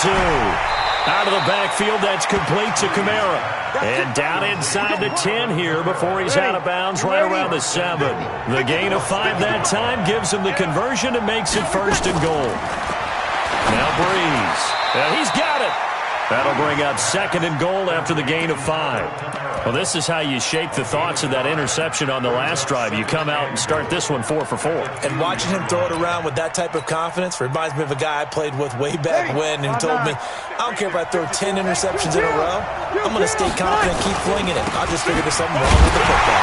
2. Out of the backfield, that's complete to Kamara. And down inside the 10 here before he's out of bounds right around the 7. The gain of 5 that time gives him the conversion and makes it 1st and goal. Now Breeze. And he's got it. That'll bring up 2nd and goal after the gain of 5. Well, this is how you shake the thoughts of that interception on the last drive. You come out and start this one 4 for 4. And watching him throw it around with that type of confidence reminds me of a guy I played with way back when who told me, I don't care if I throw 10 interceptions in a row. I'm going to stay confident and keep flinging it. I just figured there's something wrong with the football.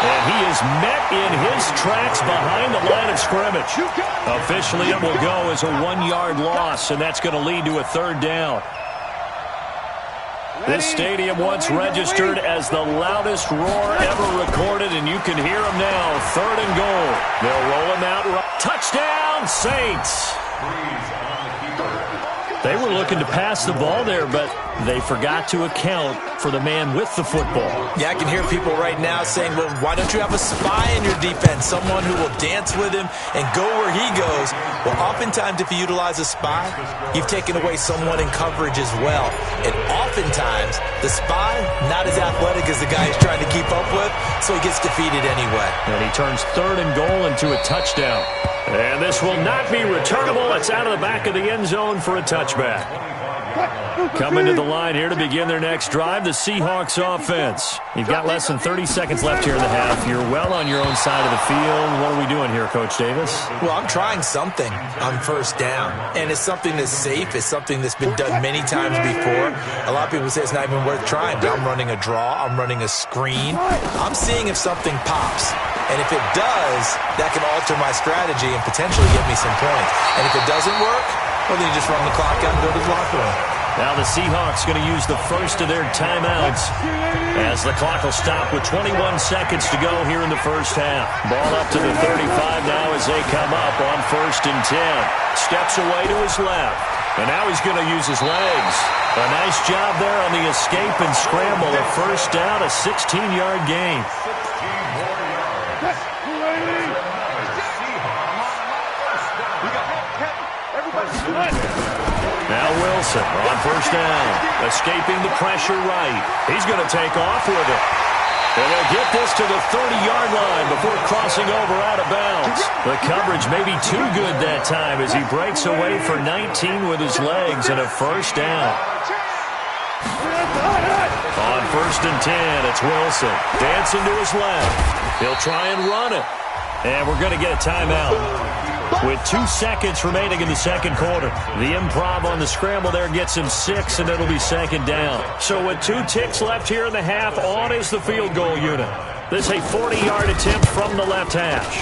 And he is met in his tracks behind the line of scrimmage. Officially, it will go as a 1-yard loss, and that's going to lead to a 3rd down. This stadium once registered as the loudest roar ever recorded, and you can hear him now. 3rd and goal. They'll roll him out. Touchdown, Saints! They were looking to pass the ball there, but they forgot to account for the man with the football. Yeah, I can hear people right now saying, well, why don't you have a spy in your defense, someone who will dance with him and go where he goes? Well, oftentimes if you utilize a spy, you've taken away someone in coverage as well. And oftentimes, the spy, not as athletic as the guy he's trying to keep up with, so he gets defeated anyway. And he turns 3rd and goal into a touchdown. And this will not be returnable. It's out of the back of the end zone for a touchback. Coming to the line here to begin their next drive, the Seahawks offense. You've got less than 30 seconds left here in the half. You're well on your own side of the field. What are we doing here, Coach Davis? Well, I'm trying something on 1st down, and it's something that's safe. It's something that's been done many times before. A lot of people say it's not even worth trying, but I'm running a draw. I'm running a screen. I'm seeing if something pops. And if it does, that can alter my strategy and potentially get me some points. And if it doesn't work, well, then you just run the clock out and go to the locker room. Now the Seahawks going to use the first of their timeouts as the clock will stop with 21 seconds to go here in the 1st half. Ball up to the 35 now as they come up on 1st and 10. Steps away to his left. And now he's going to use his legs. A nice job there on the escape and scramble. A 1st down, a 16-yard gain. Now Wilson on 1st down, escaping the pressure right. He's going to take off with it. And they'll get this to the 30-yard line before crossing over out of bounds. The coverage may be too good that time as he breaks away for 19 with his legs and a 1st down. On 1st and 10, it's Wilson. Dancing to his left. He'll try and run it. And we're going to get a timeout. With 2 seconds remaining in the 2nd quarter. The improv on the scramble there gets him 6, and it'll be 2nd down. So with 2 ticks left here in the half, on is the field goal unit. This is a 40-yard attempt from the left hash.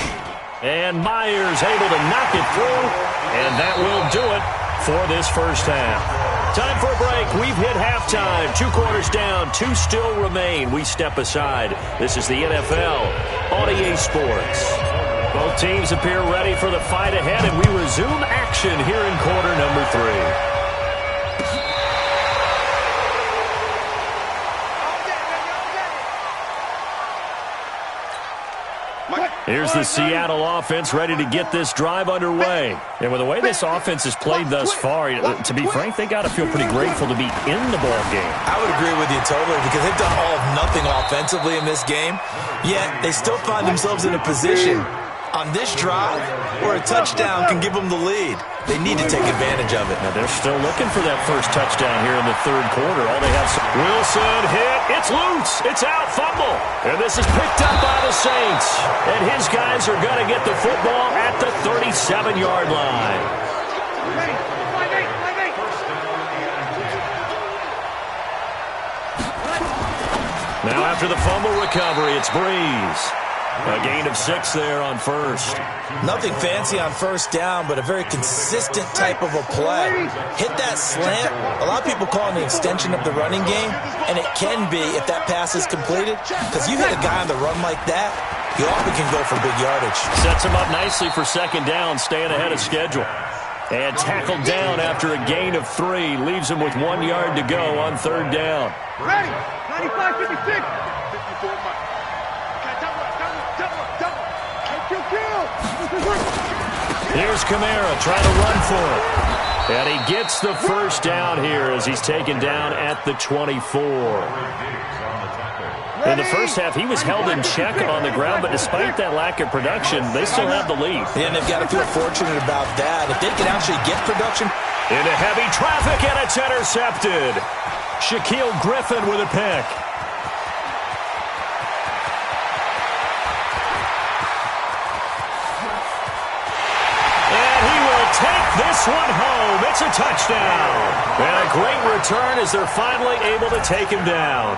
And Myers able to knock it through, and that will do it for this 1st half. Time for a break. We've hit halftime. 2 quarters down, 2 still remain. We step aside. This is the NFL on EA Sports. Both teams appear ready for the fight ahead, and we resume action here in quarter number 3. Here's the Seattle offense ready to get this drive underway. And with the way this offense has played thus far, to be frank, they got to feel pretty grateful to be in the ball game. I would agree with you totally because they've done all of nothing offensively in this game, yet they still find themselves in a position on this drive where a touchdown can give them the lead. They need to take advantage of it. Now they're still looking for that first touchdown here in the 3rd quarter. All they have. Wilson hit. It's loose. It's out. Fumble. And this is picked up by the Saints. And his guys are going to get the football at the 37-yard line. Now after the fumble recovery, it's Breeze. A gain of 6 there on 1st. Nothing fancy on 1st down, but a very consistent type of a play. Hit that slant. A lot of people call it an extension of the running game, and it can be if that pass is completed, because you hit a guy on the run like that, you often can go for big yardage. Sets him up nicely for 2nd down, staying ahead of schedule. And tackled down after a gain of 3. Leaves him with 1 yard to go on 3rd down. Ready? 95, 56. 54. Here's Kamara trying to run for it. And he gets the first down here as he's taken down at the 24. In the first half, he was held in check on the ground, but despite that lack of production, they still have the lead. Yeah, and they've got to feel fortunate about that. If they can actually get production. Into heavy traffic, and it's intercepted. Shaquille Griffin with a pick. And he will take this one home. It's a touchdown. And a great return as they're finally able to take him down.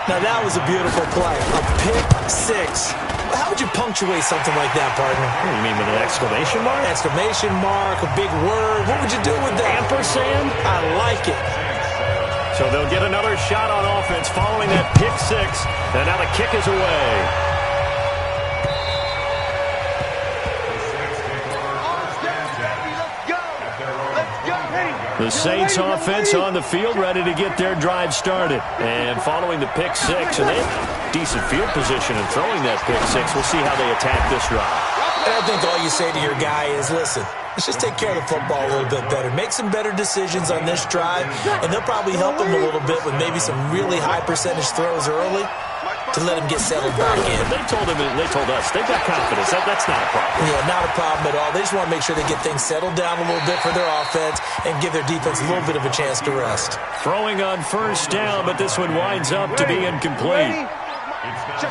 Now, that was a beautiful play. A pick six. How would you punctuate something like that, partner? What do you mean, with an exclamation mark? Exclamation mark, a big word. What would you do with that? Ampersand? I like it. So they'll get another shot on offense following that pick six. And now the kick is away. The Saints offense on the field, ready to get their drive started. And following the pick six, and they have decent field position in throwing that pick six. We'll see how they attack this drive. And I think all you say to your guy is, listen, let's just take care of the football a little bit better. Make some better decisions on this drive, and they'll probably help him a little bit with maybe some really high percentage throws early to let him get settled back in. They told us, they've got confidence. That's not a problem. Yeah, not a problem at all. They just want to make sure they get things settled down a little bit for their offense and give their defense a little bit of a chance to rest. Throwing on first down, but this one winds up to be incomplete.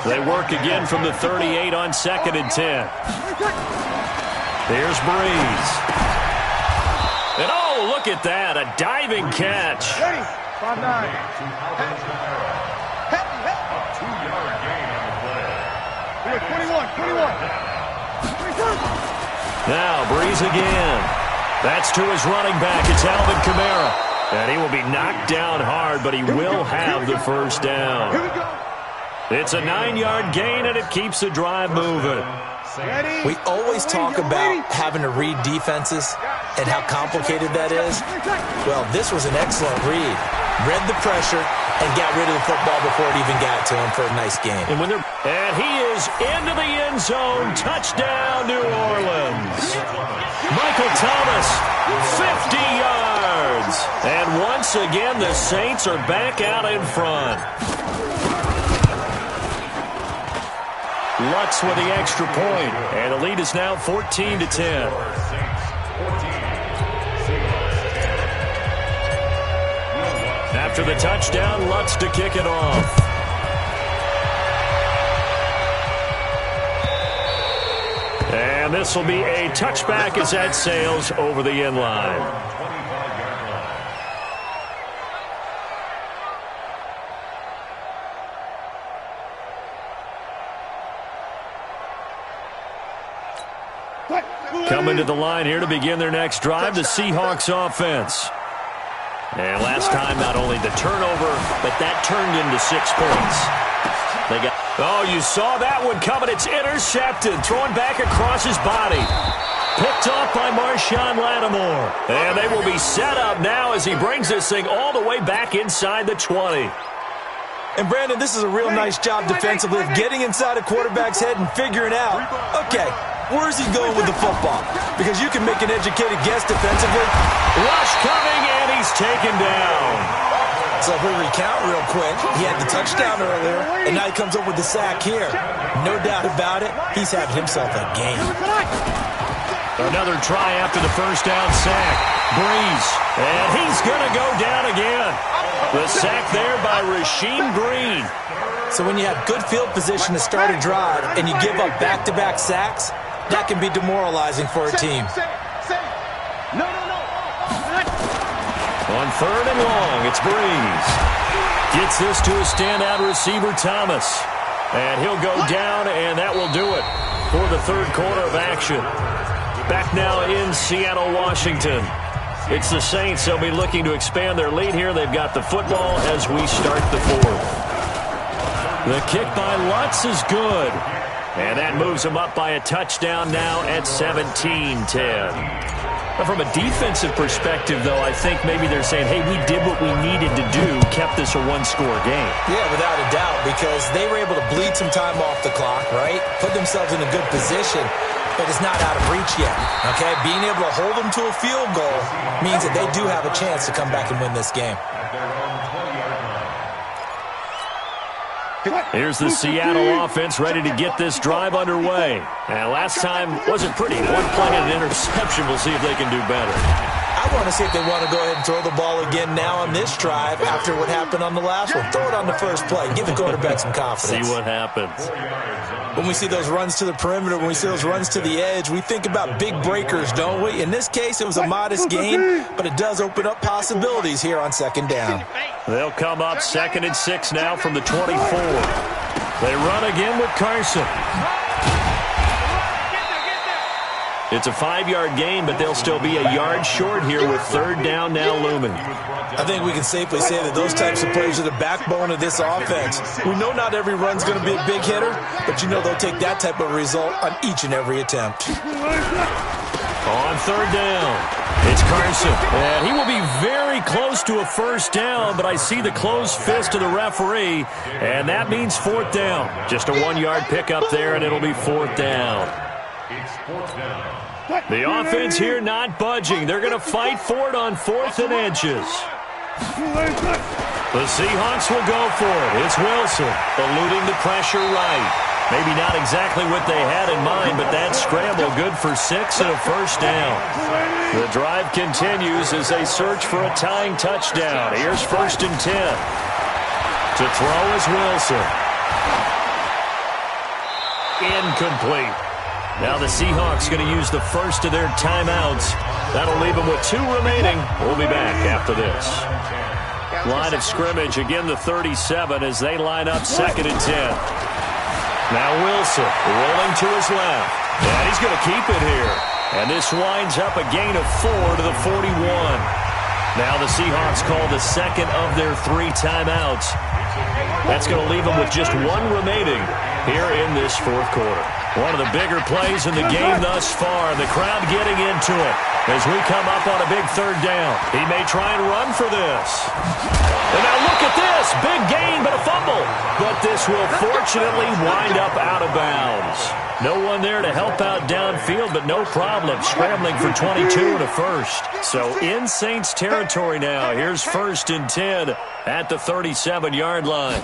They work again from the 38 on 2nd and 10. Here's Breeze. And oh, look at that, a diving catch. 21. Now, Breeze again. That's to his running back. It's Alvin Kamara. And he will be knocked down hard, but he will have the first down. It's a 9-yard gain, and it keeps the drive moving. We always talk about having to read defenses and how complicated that is. Well, this was an excellent read. Read the pressure and got rid of the football before it even got to him for a nice game. And he is into the end zone. Touchdown, New Orleans. Michael Thomas, 50 yards. And once again, the Saints are back out in front. Lutz with the extra point, and the lead is now 14-10. After the touchdown, Lutz to kick it off. And this will be a touchback as that sails over the end line. Coming to the line here to begin their next drive, the Seahawks offense. And last time, not only the turnover, but that turned into 6 points. You saw that one coming. It's intercepted, thrown back across his body. Picked off by Marshawn Lattimore. And they will be set up now as he brings this thing all the way back inside the 20. And, Brandon, this is a real nice job defensively of getting inside a quarterback's head and figuring out, okay, where is he going with the football? Because you can make an educated guess defensively. Rush coming, and he's taken down. So if we recount real quick, he had the touchdown earlier, and now he comes up with the sack here. No doubt about it, he's having himself a game. Another try after the first down sack. Breeze, and he's going to go down again. The sack there by Rasheem Green. So when you have good field position to start a drive and you give up back-to-back sacks, that can be demoralizing for a team. On 3rd and long, it's Breeze. Gets this to a standout receiver, Thomas. And he'll go down, and that will do it for the third quarter of action. Back now in Seattle, Washington. It's the Saints. They'll be looking to expand their lead here. They've got the football as we start the fourth. The kick by Lutz is good. And that moves them up by a touchdown now at 17-10. From a defensive perspective, though, I think maybe they're saying, hey, we did what we needed to do, kept this a one-score game. Yeah, without a doubt, because they were able to bleed some time off the clock, right? Put themselves in a good position. but it's not out of reach yet, okay? Being able to hold them to a field goal means that they do have a chance to come back and win this game. Here's the Seattle offense ready to get this drive underway. And last time wasn't pretty. One play and an interception. We'll see if they can do better. I want to see if they want to go ahead and throw the ball again now on this drive after what happened on the last one. Throw it on the first play. Give the quarterback some confidence. See what happens. When we see those runs to the perimeter, when we see those runs to the edge, we think about big breakers, don't we? In this case, it was a modest gain, but it does open up possibilities here on second down. They'll come up 2nd and 6 now from the 24. They run again with Carson. It's a 5-yard gain, but they'll still be a yard short here with 3rd down now looming. I think we can safely say that those types of plays are the backbone of this offense. We know not every run's going to be a big hitter, but you know they'll take that type of result on each and every attempt. On 3rd down, it's Carson. And he will be very close to a 1st down, but I see the closed fist of the referee, and that means 4th down. Just a 1-yard pickup there, and it'll be 4th down. The offense here not budging. They're going to fight for it on 4th and inches. The Seahawks will go for it. It's Wilson eluding the pressure right. Maybe not exactly what they had in mind, but that scramble good for 6 and a 1st down. The drive continues as they search for a tying touchdown. Here's 1st and 10. To throw is Wilson. Incomplete. Now the Seahawks going to use the first of their timeouts. That'll leave them with 2 remaining. We'll be back after this. Line of scrimmage, again the 37 as they line up 2nd and 10. Now Wilson rolling to his left. And he's going to keep it here. And this winds up a gain of 4 to the 41. Now the Seahawks call the 2nd of their 3 timeouts. That's going to leave them with just 1 remaining here in this 4th quarter. One of the bigger plays in the game thus far. The crowd getting into it as we come up on a big 3rd down. He may try and run for this. And now look at this. Big gain, but a fumble. But this will fortunately wind up out of bounds. No one there to help out downfield, but no problem. Scrambling for 22 and a 1st. So in Saints territory now. Here's 1st and 10 at the 37-yard line.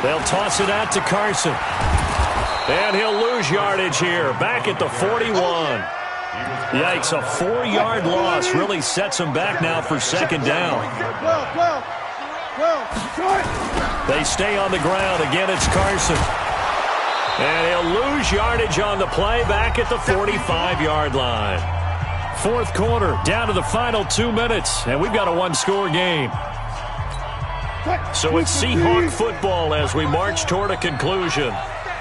They'll toss it out to Carson. And he'll lose yardage here, back at the 41. Yikes, a 4-yard loss really sets him back now for 2nd down. They stay on the ground. Again, it's Carson. And he'll lose yardage on the play back at the 45-yard line. 4th quarter, down to the final 2 minutes, and we've got a 1-score game. So it's Seahawk football as we march toward a conclusion.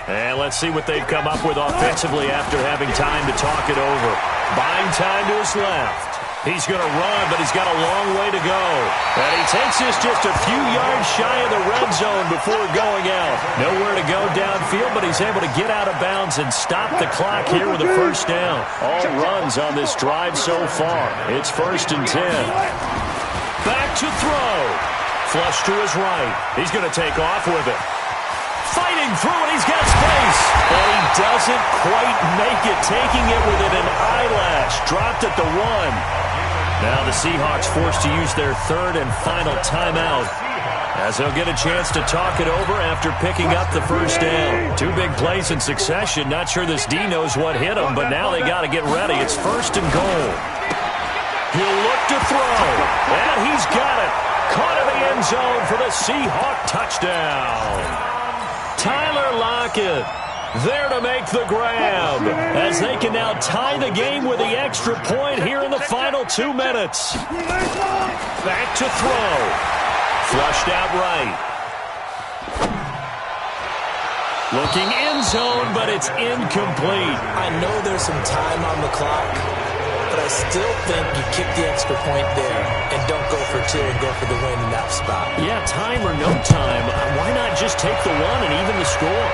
And let's see what they've come up with offensively after having time to talk it over. Buying time to his left. He's going to run, but he's got a long way to go. And he takes this just a few yards shy of the red zone before going out. Nowhere to go downfield, but he's able to get out of bounds and stop the clock here with a 1st down. All runs on this drive so far. It's 1st and 10. Back to throw. Flush to his right. He's going to take off with it. Fighting through it, he's got space. And he doesn't quite make it, taking it within an eyelash. Dropped at the 1. Now the Seahawks forced to use their 3rd and final timeout as they'll get a chance to talk it over after picking up the 1st down. 2 big plays in succession. Not sure this D knows what hit him, but now they got to get ready. It's 1st and goal. He'll look to throw, and he's got it. Caught in the end zone for the Seahawk touchdown. Tyler Lockett there to make the grab as they can now tie the game with the extra point here in the final 2 minutes. Back to throw. Flushed out right. Looking end zone, but it's incomplete. I know there's some time on the clock, but I still think you kick the extra point there and don't go for 2 and go for the win in that spot. Yeah, time or no time, why not just take the 1 and even the score?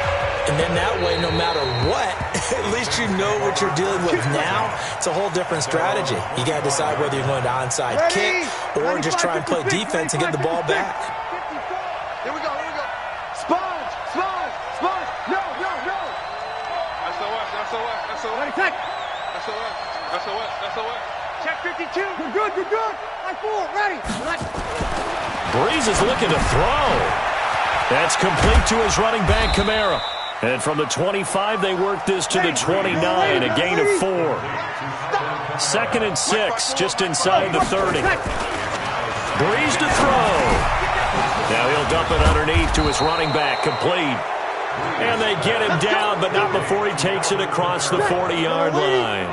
And then that way, no matter what, at least you know what you're dealing with now. It's a whole different strategy. You got to decide whether you're going to onside kick or just try and play defense and get the ball back. Here we go, here we go. Sponge. No. That's the 52. You're good, you're good. Line 4, ready. Breeze is looking to throw. That's complete to his running back, Kamara. And from the 25, they work this to the 29, a gain of 4. 2nd and 6, just inside the 30. Breeze to throw. Now he'll dump it underneath to his running back, complete. And they get him down, but not before he takes it across the 40-yard line.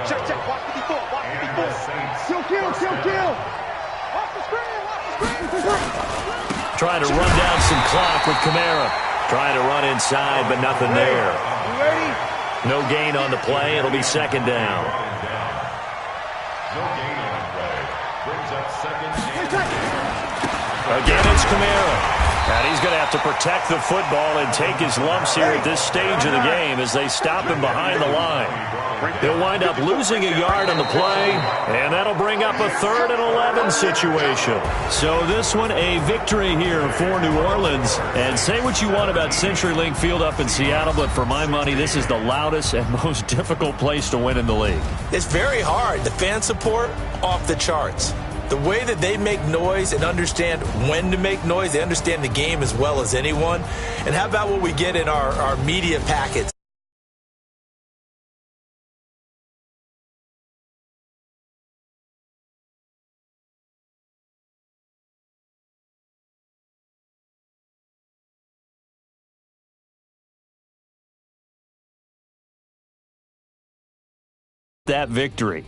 Check, watch 54, watch 54. Kill. Watch the screen. Trying to run down some clock with Kamara. Trying to run inside, but nothing there. You ready? No gain on the play. It'll be 2nd down. Again, it's Kamara. And he's going to have to protect the football and take his lumps here at this stage of the game as they stop him behind the line. He'll wind up losing a yard on the play, and that'll bring up a 3rd and 11 situation. So this one, a victory here for New Orleans. And say what you want about CenturyLink Field up in Seattle, but for my money, this is the loudest and most difficult place to win in the league. It's very hard. The fan support, off the charts. The way that they make noise and understand when to make noise, they understand the game as well as anyone. And how about what we get in our media packets? That victory.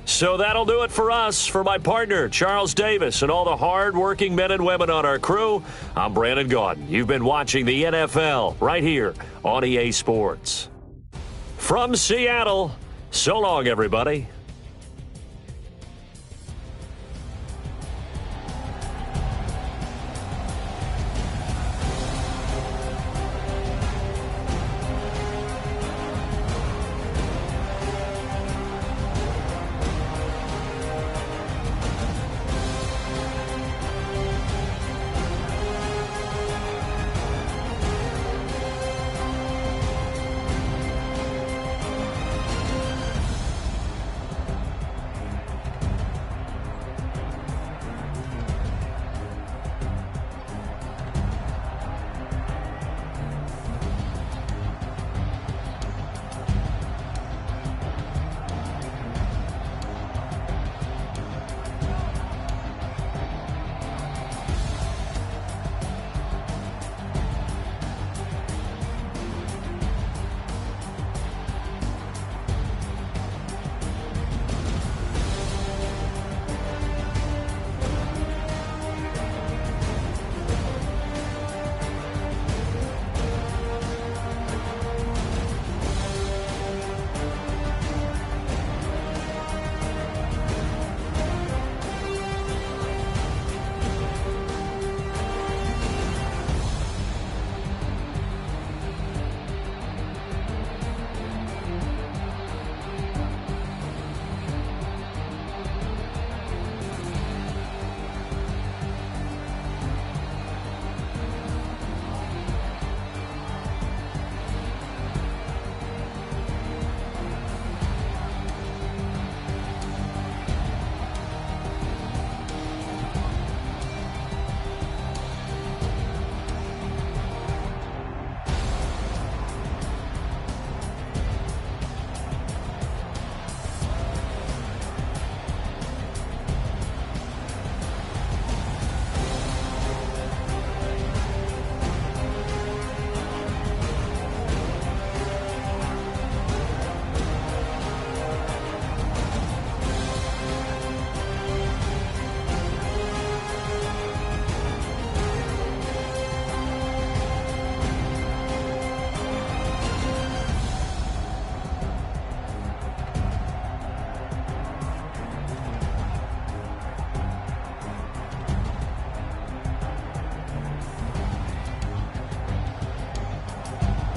So that'll do it for us. For my partner, Charles Davis, and all the hard-working men and women on our crew, I'm Brandon Gaudin. You've been watching the NFL right here on EA Sports. From Seattle, so long, everybody.